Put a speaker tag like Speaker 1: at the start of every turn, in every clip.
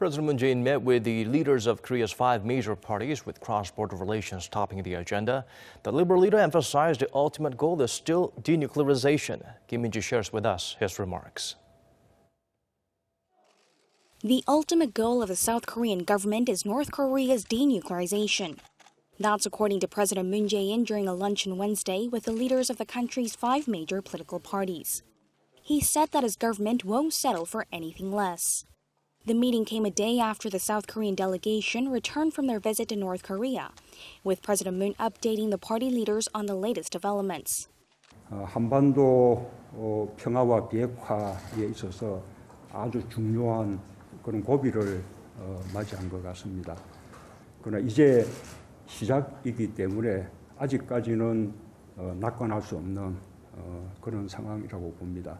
Speaker 1: President Moon Jae-in met with the leaders of Korea's 5 major parties with cross-border relations topping the agenda. The Liberal leader emphasized the ultimate goal is still denuclearization. Kim Min-ji shares with us his remarks.
Speaker 2: The ultimate goal of the South Korean government is North Korea's denuclearization. That's according to President Moon Jae-in during a luncheon Wednesday with the leaders of the country's 5 major political parties. He said that his government won't settle for anything less. The meeting came a day after the South Korean delegation returned from their visit to North Korea, with President Moon updating the party leaders on the latest developments.
Speaker 3: 한반도 평화와 비핵화에 있어서 아주 중요한 그런 고비를 맞이한 것 같습니다. 그러나 이제 시작이기 때문에 아직까지는 낙관할 수 없는 그런 상황이라고 봅니다.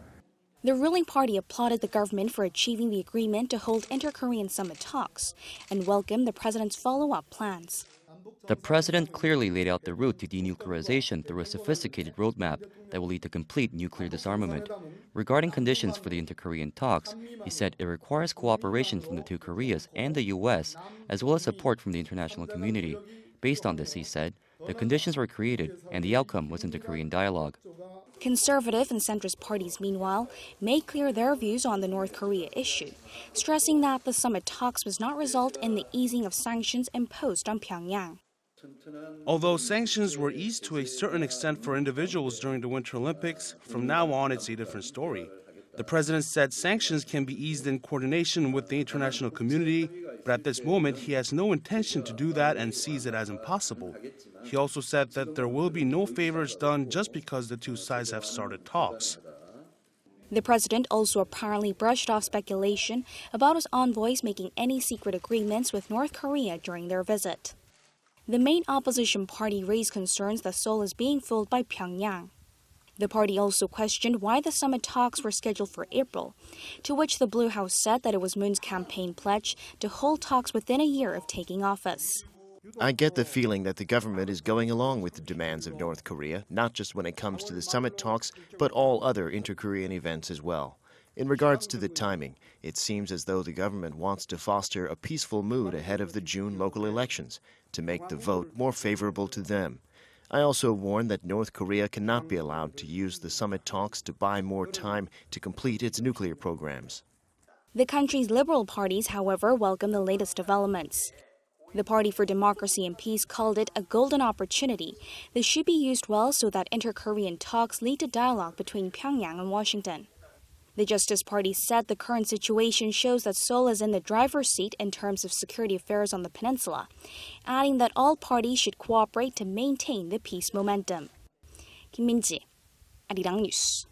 Speaker 2: The ruling party applauded the government for achieving the agreement to hold inter-Korean summit talks and welcomed the president's follow-up plans.
Speaker 4: The president clearly laid out the route to denuclearization through a sophisticated roadmap that will lead to complete nuclear disarmament. Regarding conditions for the inter-Korean talks, he said it requires cooperation from the 2 Koreas and the U.S., as well as support from the international community. Based on this, he said, the conditions were created and the outcome was inter-Korean dialogue.
Speaker 2: Conservative and centrist parties, meanwhile, made clear their views on the North Korea issue, stressing that the summit talks must not result in the easing of sanctions imposed on Pyongyang.
Speaker 5: Although sanctions were eased to a certain extent for individuals during the Winter Olympics, from now on it's a different story. The president said sanctions can be eased in coordination with the international community, but at this moment he has no intention to do that and sees it as impossible. He also said that there will be no favors done just because the 2 sides have started talks.
Speaker 2: The president also apparently brushed off speculation about his envoys making any secret agreements with North Korea during their visit. The main opposition party raised concerns that Seoul is being fooled by Pyongyang. The party also questioned why the summit talks were scheduled for April, to which the Blue House said that it was Moon's campaign pledge to hold talks within a year of taking office.
Speaker 6: I get the feeling that the government is going along with the demands of North Korea, not just when it comes to the summit talks, but all other inter-Korean events as well. In regards to the timing, it seems as though the government wants to foster a peaceful mood ahead of the June local elections, to make the vote more favorable to them. I also warn that North Korea cannot be allowed to use the summit talks to buy more time to complete its nuclear programs.
Speaker 2: The country's liberal parties, however, welcome the latest developments. The Party for Democracy and Peace called it a golden opportunity that should be used well so that inter-Korean talks lead to dialogue between Pyongyang and Washington. The Justice Party said the current situation shows that Seoul is in the driver's seat in terms of security affairs on the peninsula, adding that all parties should cooperate to maintain the peace momentum. Kim Min-ji, Arirang News.